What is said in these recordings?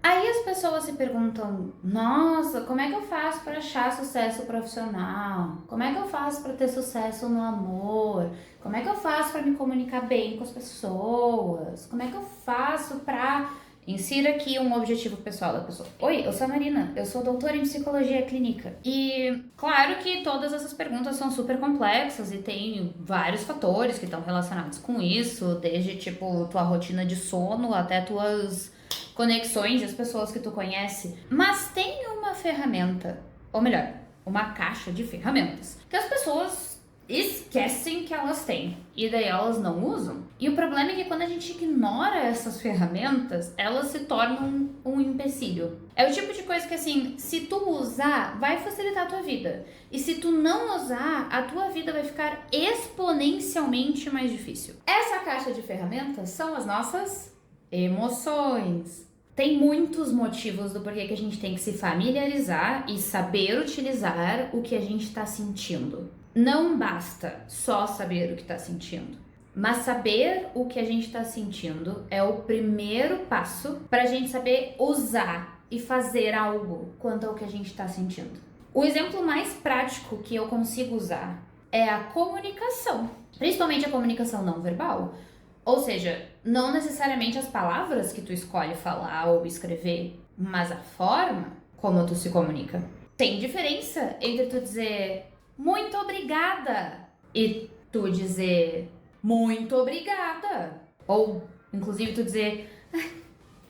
Aí as pessoas se perguntam: nossa, como é que eu faço para achar sucesso profissional? Como é que eu faço para ter sucesso no amor? Como é que eu faço para me comunicar bem com as pessoas? Como é que eu faço para insira aqui um objetivo pessoal da pessoa? Oi, eu sou a Marina, eu sou doutora em psicologia clínica. E claro que todas essas perguntas são super complexas e tem vários fatores que estão relacionados com isso, desde tipo tua rotina de sono até tuas conexões das pessoas que tu conhece, mas tem uma ferramenta, ou melhor, uma caixa de ferramentas que as pessoas esquecem que elas têm e daí elas não usam. E o problema é que quando a gente ignora essas ferramentas, elas se tornam um empecilho. É o tipo de coisa que assim, se tu usar, vai facilitar a tua vida. E se tu não usar, a tua vida vai ficar exponencialmente mais difícil. Essa caixa de ferramentas são as nossas emoções. Tem muitos motivos do porquê que a gente tem que se familiarizar e saber utilizar o que a gente está sentindo. Não basta só saber o que está sentindo, mas saber o que a gente está sentindo é o primeiro passo para a gente saber usar e fazer algo quanto ao que a gente está sentindo. O exemplo mais prático que eu consigo usar é a comunicação, principalmente a comunicação não verbal. Ou seja, não necessariamente as palavras que tu escolhe falar ou escrever, mas a forma como tu se comunica. Tem diferença entre tu dizer muito obrigada e tu dizer muito obrigada. Ou, inclusive, tu dizer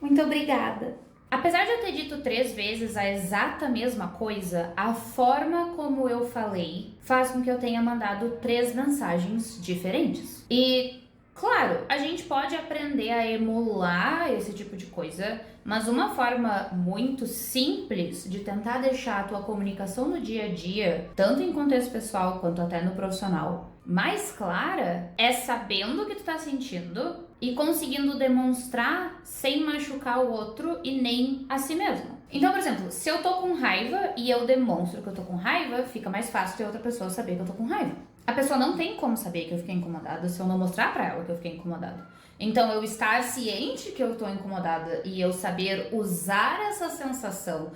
muito obrigada. Apesar de eu ter dito 3 vezes a exata mesma coisa, a forma como eu falei faz com que eu tenha mandado 3 mensagens diferentes. E claro, a gente pode aprender a emular esse tipo de coisa, mas uma forma muito simples de tentar deixar a tua comunicação no dia a dia, tanto em contexto pessoal quanto até no profissional, mais clara, é sabendo o que tu tá sentindo e conseguindo demonstrar sem machucar o outro e nem a si mesmo. Então, por exemplo, se eu tô com raiva e eu demonstro que eu tô com raiva, fica mais fácil de outra pessoa saber que eu tô com raiva. A pessoa não tem como saber que eu fiquei incomodada se eu não mostrar pra ela que eu fiquei incomodada. Então, eu estar ciente que eu tô incomodada e eu saber usar essa sensação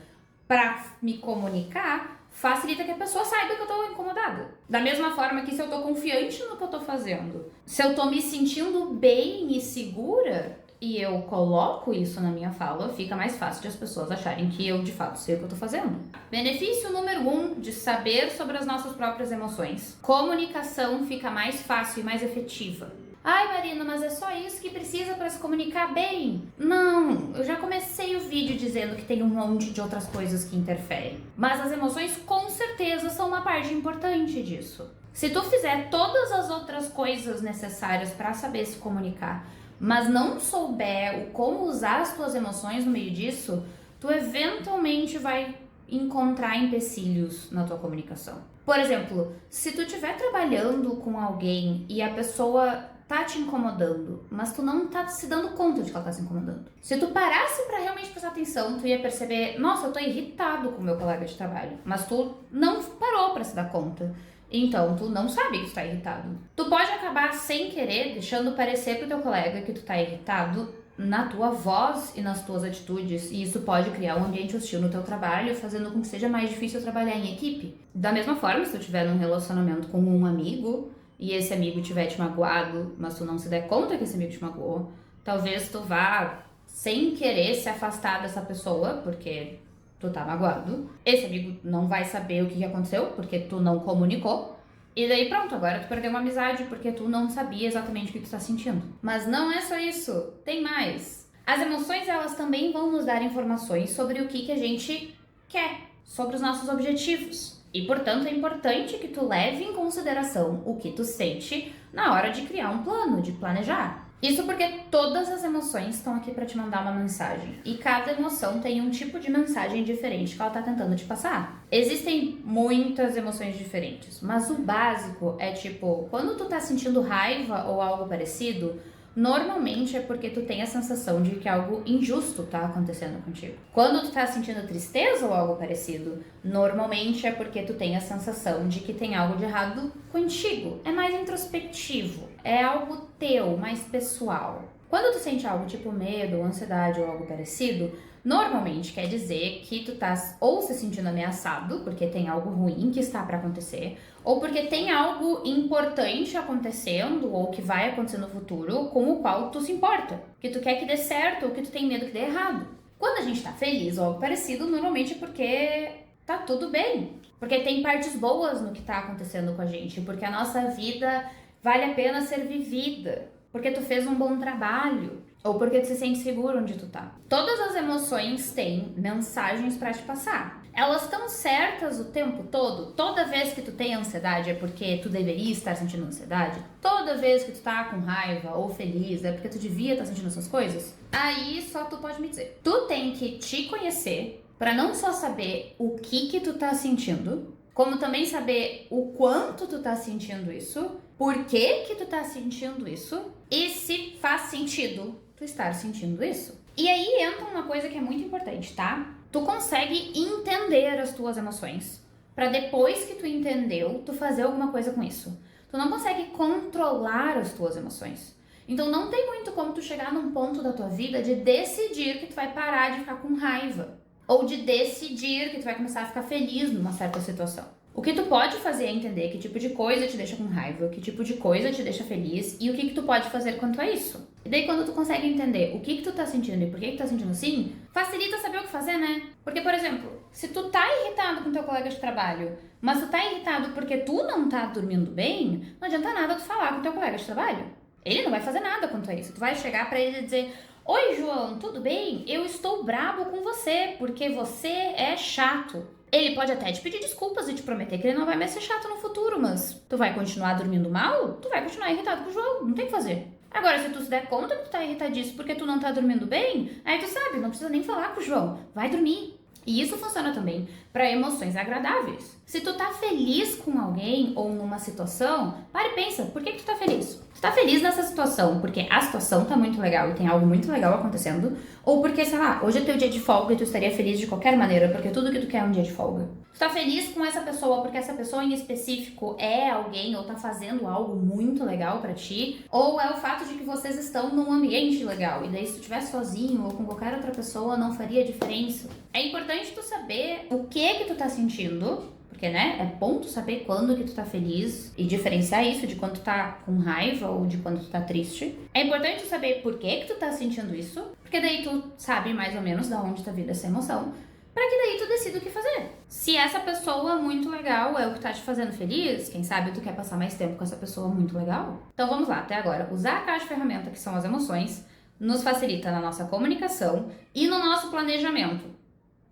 pra me comunicar facilita que a pessoa saiba que eu tô incomodada. Da mesma forma que se eu tô confiante no que eu tô fazendo, se eu tô me sentindo bem e segura e eu coloco isso na minha fala, fica mais fácil de as pessoas acharem que eu de fato sei o que eu tô fazendo. Benefício número 1 de saber sobre as nossas próprias emoções. Comunicação fica mais fácil e mais efetiva. Ai, Marina, mas é só isso que precisa para se comunicar bem? Não, eu já comecei o vídeo dizendo que tem um monte de outras coisas que interferem. Mas as emoções com certeza são uma parte importante disso. Se tu fizer todas as outras coisas necessárias para saber se comunicar, mas não souber o como usar as tuas emoções no meio disso, tu eventualmente vai encontrar empecilhos na tua comunicação. Por exemplo, se tu estiver trabalhando com alguém e a pessoa tá te incomodando, mas tu não tá se dando conta de que ela tá se incomodando. Se tu parasse pra realmente prestar atenção, tu ia perceber, nossa, eu tô irritado com o meu colega de trabalho, mas tu não parou pra se dar conta. Então, tu não sabe que tu tá irritado. Tu pode acabar sem querer deixando parecer pro teu colega que tu tá irritado na tua voz e nas tuas atitudes, e isso pode criar um ambiente hostil no teu trabalho, fazendo com que seja mais difícil trabalhar em equipe. Da mesma forma, se tu tiver num relacionamento com um amigo e esse amigo tiver te magoado, mas tu não se der conta que esse amigo te magoou, talvez tu vá sem querer se afastar dessa pessoa, porque tu tá magoado. Esse amigo não vai saber o que aconteceu, porque tu não comunicou. E daí pronto, agora tu perdeu uma amizade porque tu não sabia exatamente o que tu tá sentindo. Mas não é só isso, tem mais. As emoções, elas também vão nos dar informações sobre o que a gente quer, sobre os nossos objetivos. E, portanto, é importante que tu leve em consideração o que tu sente na hora de criar um plano, de planejar. Isso porque todas as emoções estão aqui para te mandar uma mensagem. E cada emoção tem um tipo de mensagem diferente que ela tá tentando te passar. Existem muitas emoções diferentes, mas o básico é tipo, quando tu tá sentindo raiva ou algo parecido, normalmente é porque tu tem a sensação de que algo injusto tá acontecendo contigo. Quando tu tá sentindo tristeza ou algo parecido, normalmente é porque tu tem a sensação de que tem algo de errado contigo. É mais introspectivo, é algo teu, mais pessoal. Quando tu sente algo tipo medo, ansiedade ou algo parecido, Normalmente quer dizer que tu tá ou se sentindo ameaçado, porque tem algo ruim que está para acontecer, ou porque tem algo importante acontecendo ou que vai acontecer no futuro com o qual tu se importa, que tu quer que dê certo ou que tu tem medo que dê errado. Quando a gente tá feliz ou algo parecido, normalmente é porque tá tudo bem, porque tem partes boas no que tá acontecendo com a gente, porque a nossa vida vale a pena ser vivida, porque tu fez um bom trabalho, ou porque tu se sente seguro onde tu tá. Todas as emoções têm mensagens pra te passar. Elas estão certas o tempo todo? Toda vez que tu tem ansiedade é porque tu deveria estar sentindo ansiedade? Toda vez que tu tá com raiva ou feliz é porque tu devia estar sentindo essas coisas? Aí só tu pode me dizer. Tu tem que te conhecer pra não só saber o que tu tá sentindo, como também saber o quanto tu tá sentindo isso, por que tu tá sentindo isso e se faz sentido tu estar sentindo isso. E aí entra uma coisa que é muito importante, tá? Tu consegue entender as tuas emoções pra depois que tu entendeu, tu fazer alguma coisa com isso. Tu não consegue controlar as tuas emoções. Então não tem muito como tu chegar num ponto da tua vida de decidir que tu vai parar de ficar com raiva. Ou de decidir que tu vai começar a ficar feliz numa certa situação. O que tu pode fazer é entender que tipo de coisa te deixa com raiva, que tipo de coisa te deixa feliz e o que tu pode fazer quanto a isso. E daí quando tu consegue entender o que tu tá sentindo e por que tu tá sentindo assim, facilita saber o que fazer, né? Porque, por exemplo, se tu tá irritado com teu colega de trabalho, mas tu tá irritado porque tu não tá dormindo bem, não adianta nada tu falar com teu colega de trabalho. Ele não vai fazer nada quanto a isso. Tu vai chegar pra ele e dizer: "Oi, João, tudo bem? Eu estou brabo com você porque você é chato." Ele pode até te pedir desculpas e te prometer que ele não vai mais ser chato no futuro, mas tu vai continuar dormindo mal? Tu vai continuar irritado com o João, não tem o que fazer. Agora, se tu se der conta que tu tá irritadíssimo porque tu não tá dormindo bem, aí tu sabe, não precisa nem falar com o João, vai dormir. E isso funciona também para emoções agradáveis. Se tu tá feliz com alguém ou numa situação, para e pensa, por que tu tá feliz? Tu tá feliz nessa situação porque a situação tá muito legal e tem algo muito legal acontecendo? Ou porque, sei lá, hoje é teu dia de folga e tu estaria feliz de qualquer maneira porque tudo que tu quer é um dia de folga? Tu tá feliz com essa pessoa porque essa pessoa em específico é alguém ou tá fazendo algo muito legal pra ti? Ou é o fato de que vocês estão num ambiente legal e daí se tu estivesse sozinho ou com qualquer outra pessoa não faria diferença? É importante tu saber o que tu tá sentindo, porque, né, é bom tu saber quando que tu tá feliz e diferenciar isso de quando tu tá com raiva ou de quando tu tá triste. É importante tu saber por que tu tá sentindo isso, porque daí tu sabe mais ou menos da onde tá vindo essa emoção, pra que daí tu decida o que fazer. Se essa pessoa muito legal é o que tá te fazendo feliz, quem sabe tu quer passar mais tempo com essa pessoa muito legal? Então vamos lá, até agora, usar a caixa de ferramenta, que são as emoções, nos facilita na nossa comunicação e no nosso planejamento,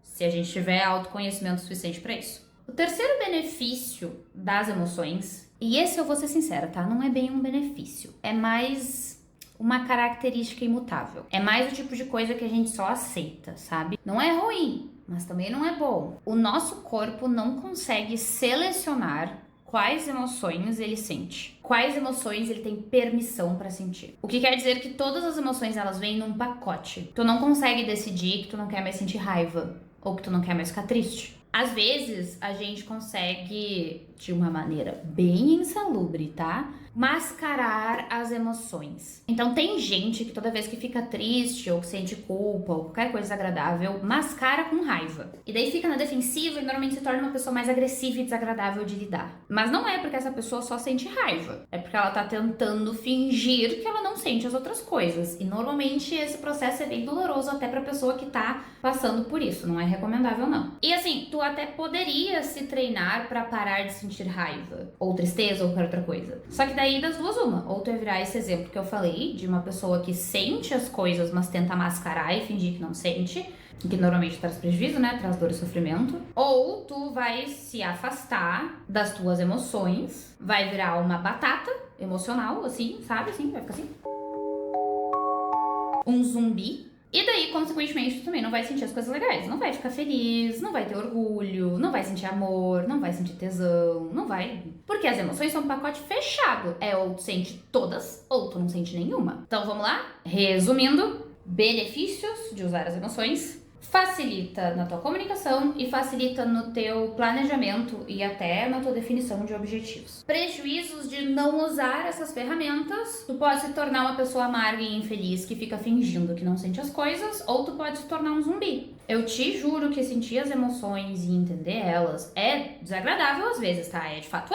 se a gente tiver autoconhecimento suficiente pra isso. O terceiro benefício das emoções, e esse eu vou ser sincera, tá? Não é bem um benefício, é mais uma característica imutável. É mais o tipo de coisa que a gente só aceita, sabe? Não é ruim, mas também não é bom. O nosso corpo não consegue selecionar quais emoções ele sente, quais emoções ele tem permissão pra sentir. O que quer dizer que todas as emoções elas vêm num pacote. Tu não consegue decidir que tu não quer mais sentir raiva ou que tu não quer mais ficar triste. Às vezes, a gente consegue, de uma maneira bem insalubre, tá? Mascarar as emoções. Então, tem gente que toda vez que fica triste ou que sente culpa ou qualquer coisa desagradável, mascara com raiva. E daí fica na defensiva e normalmente se torna uma pessoa mais agressiva e desagradável de lidar. Mas não é porque essa pessoa só sente raiva. É porque ela tá tentando fingir que ela não sente as outras coisas. E normalmente esse processo é bem doloroso até pra pessoa que tá passando por isso. Não é recomendável, não. E assim, tu até poderia se treinar pra parar de sentir raiva, ou tristeza, ou qualquer outra coisa. Só que daí das duas uma. Ou tu vai virar esse exemplo que eu falei, de uma pessoa que sente as coisas, mas tenta mascarar e fingir que não sente, que normalmente traz prejuízo, né? Traz dor e sofrimento. Ou tu vai se afastar das tuas emoções, vai virar uma batata emocional, assim, sabe? Assim, vai ficar assim. Um zumbi. E daí, consequentemente, tu também não vai sentir as coisas legais. Não vai ficar feliz, não vai ter orgulho, não vai sentir amor, não vai sentir tesão, não vai. Porque as emoções são um pacote fechado. É ou tu sente todas, ou tu não sente nenhuma. Então, vamos lá? Resumindo, benefícios de usar as emoções. facilita na tua comunicação e facilita no teu planejamento e até na tua definição de objetivos. Prejuízos de não usar essas ferramentas: tu pode se tornar uma pessoa amarga e infeliz que fica fingindo que não sente as coisas, ou tu pode se tornar um zumbi. Eu te juro que sentir as emoções e entender elas é desagradável às vezes, tá? De fato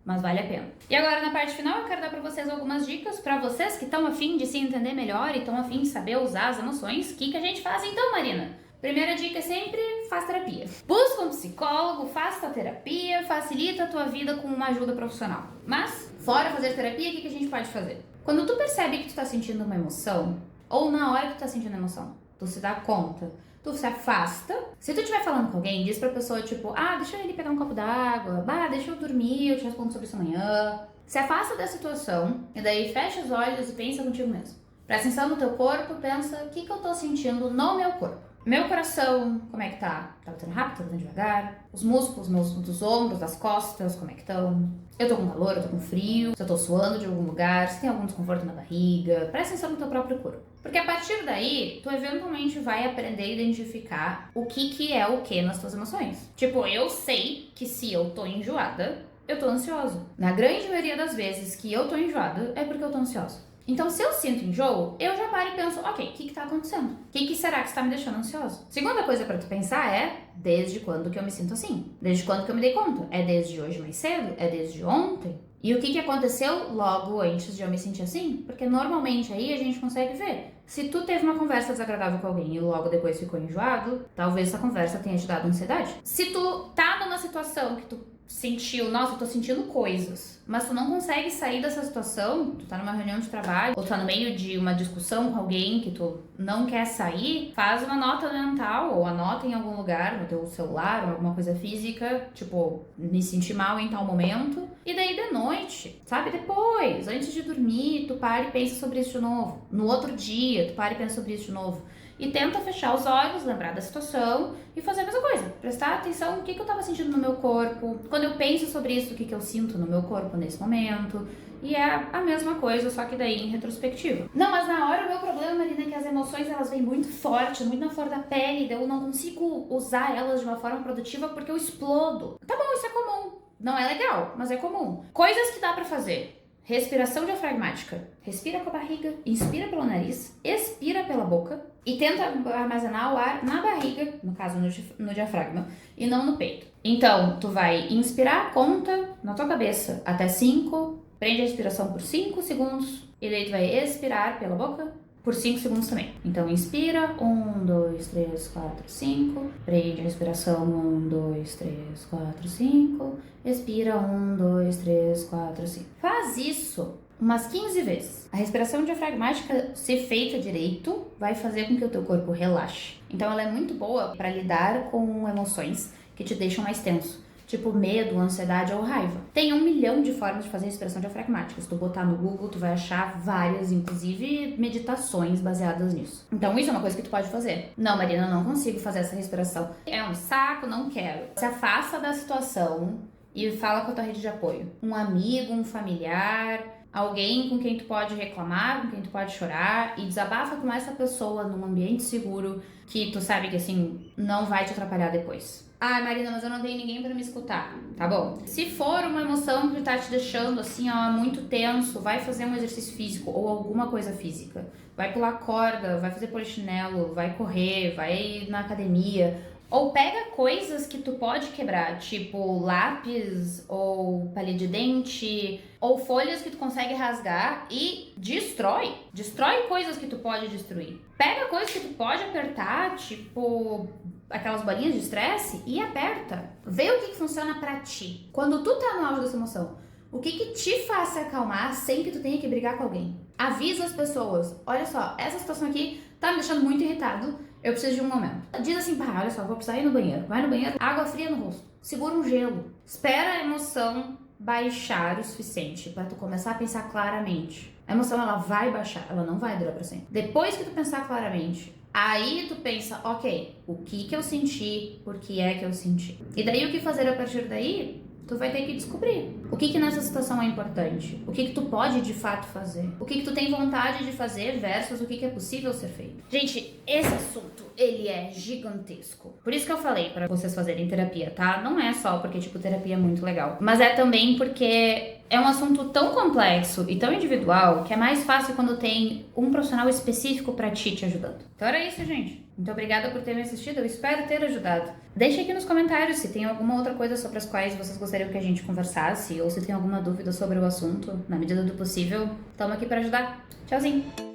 mas vale a pena. E agora, na parte final, eu quero dar pra vocês algumas dicas pra vocês que estão a fim de se entender melhor e estão a fim de saber usar as emoções. O que a gente faz então, Marina? Primeira dica é sempre: faz terapia. Busca um psicólogo, faça a terapia, facilita a tua vida com uma ajuda profissional. Mas, fora fazer terapia, o que a gente pode fazer? Quando tu percebe que tu tá sentindo uma emoção, ou na hora que tu tá sentindo emoção, tu se dá conta, tu se afasta. Se tu estiver falando com alguém, diz pra pessoa tipo: deixa ele pegar um copo d'água, deixa eu dormir, eu te respondo sobre isso amanhã. Se afasta da situação e daí fecha os olhos e pensa contigo mesmo. Presta atenção no teu corpo, pensa: o que eu tô sentindo no meu corpo? Meu coração, como é que tá? Tá batendo rápido, tá batendo devagar? Os músculos dos ombros, das costas, como é que estão? Eu tô com calor, eu tô com frio, se eu tô suando de algum lugar, se tem algum desconforto na barriga. Presta atenção no teu próprio corpo. Porque a partir daí, tu eventualmente vai aprender a identificar o que é o que nas tuas emoções. Tipo, eu sei que se eu tô enjoada, eu tô ansiosa. Na grande maioria das vezes que eu tô enjoada, é porque eu tô ansiosa. Então, se eu sinto enjoo, eu já paro e penso: ok, o que tá acontecendo? O que será que está me deixando ansiosa? Segunda coisa pra tu pensar é: desde quando que eu me sinto assim? Desde quando que eu me dei conta? É desde hoje mais cedo? É desde ontem? E o que aconteceu logo antes de eu me sentir assim? Porque normalmente aí a gente consegue ver. Se tu teve uma conversa desagradável com alguém e logo depois ficou enjoado, talvez essa conversa tenha te dado ansiedade. Se tu tá numa situação que tu sentiu: nossa, eu tô sentindo coisas, mas tu não consegue sair dessa situação, tu tá numa reunião de trabalho, ou tu tá no meio de uma discussão com alguém que tu não quer sair, faz uma nota mental, ou anota em algum lugar, no teu celular, ou alguma coisa física, tipo: me senti mal em tal momento, e daí de noite, sabe, depois, antes de dormir, tu para e pensa sobre isso de novo. No outro dia, tu para e pensa sobre isso de novo. E tenta fechar os olhos, lembrar da situação e fazer a mesma coisa. Prestar atenção no que eu tava sentindo no meu corpo. Quando eu penso sobre isso, o que eu sinto no meu corpo nesse momento. E é a mesma coisa, só que daí em retrospectiva. Não, mas na hora o meu problema, Marina, é que as emoções elas vêm muito forte, muito na flor da pele. Eu não consigo usar elas de uma forma produtiva porque eu explodo. Tá bom, isso é comum. Não é legal, mas é comum. Coisas que dá pra fazer: respiração diafragmática. Respira com a barriga, inspira pelo nariz, expira pela boca e tenta armazenar o ar na barriga, no caso no diafragma, e não no peito. Então, tu vai inspirar, conta na tua cabeça até 5, prende a respiração por 5 segundos e daí tu vai expirar pela boca por 5 segundos também. Então, inspira, 1, 2, 3, 4, 5. Prende a respiração, 1, 2, 3, 4, 5. Expira, 1, 2, 3, 4, 5. Faz isso umas 15 vezes. A respiração diafragmática, se feita direito, vai fazer com que o teu corpo relaxe. Então, ela é muito boa para lidar com emoções que te deixam mais tenso. Tipo medo, ansiedade ou raiva. Tem 1 milhão de formas de fazer respiração diafragmática. Se tu botar no Google, tu vai achar várias, inclusive meditações baseadas nisso. Então isso é uma coisa que tu pode fazer. Não, Marina, eu não consigo fazer essa respiração. É um saco, não quero. Se afasta da situação e fala com a tua rede de apoio. Um amigo, um familiar, alguém com quem tu pode reclamar, com quem tu pode chorar, e desabafa com essa pessoa num ambiente seguro que tu sabe que assim não vai te atrapalhar depois. Marina, mas eu não tenho ninguém pra me escutar. Tá bom. Se for uma emoção que tá te deixando assim, muito tenso, vai fazer um exercício físico ou alguma coisa física. Vai pular corda, vai fazer polichinelo, vai correr, vai na academia. Ou pega coisas que tu pode quebrar, tipo lápis ou palha de dente, ou folhas que tu consegue rasgar e destrói. Destrói coisas que tu pode destruir. Pega coisas que tu pode apertar, tipo aquelas bolinhas de estresse, e aperta. Vê o que funciona pra ti. Quando tu tá no auge dessa emoção, o que te faz se acalmar sem que tu tenha que brigar com alguém? Avisa as pessoas: olha só, essa situação aqui tá me deixando muito irritado, eu preciso de um momento. Diz assim: olha só, vou precisar ir no banheiro. Vai no banheiro, água fria no rosto, segura um gelo. Espera a emoção baixar o suficiente pra tu começar a pensar claramente. A emoção, ela vai baixar, ela não vai durar pra sempre. Depois que tu pensar claramente, aí tu pensa: ok, o que eu senti, por que é que eu senti? E daí o que fazer a partir daí? Tu vai ter que descobrir o que nessa situação é importante, o que tu pode de fato fazer, o que tu tem vontade de fazer versus o que é possível ser feito. Gente, esse assunto, ele é gigantesco. Por isso que eu falei pra vocês fazerem terapia, tá? Não é só porque, tipo, terapia é muito legal, mas é também porque é um assunto tão complexo e tão individual que é mais fácil quando tem um profissional específico pra te ajudando. Então era isso, gente. Muito obrigada por ter me assistido, eu espero ter ajudado. Deixe aqui nos comentários se tem alguma outra coisa sobre as quais vocês gostariam que a gente conversasse ou se tem alguma dúvida sobre o assunto. Na medida do possível, estamos aqui para ajudar. Tchauzinho!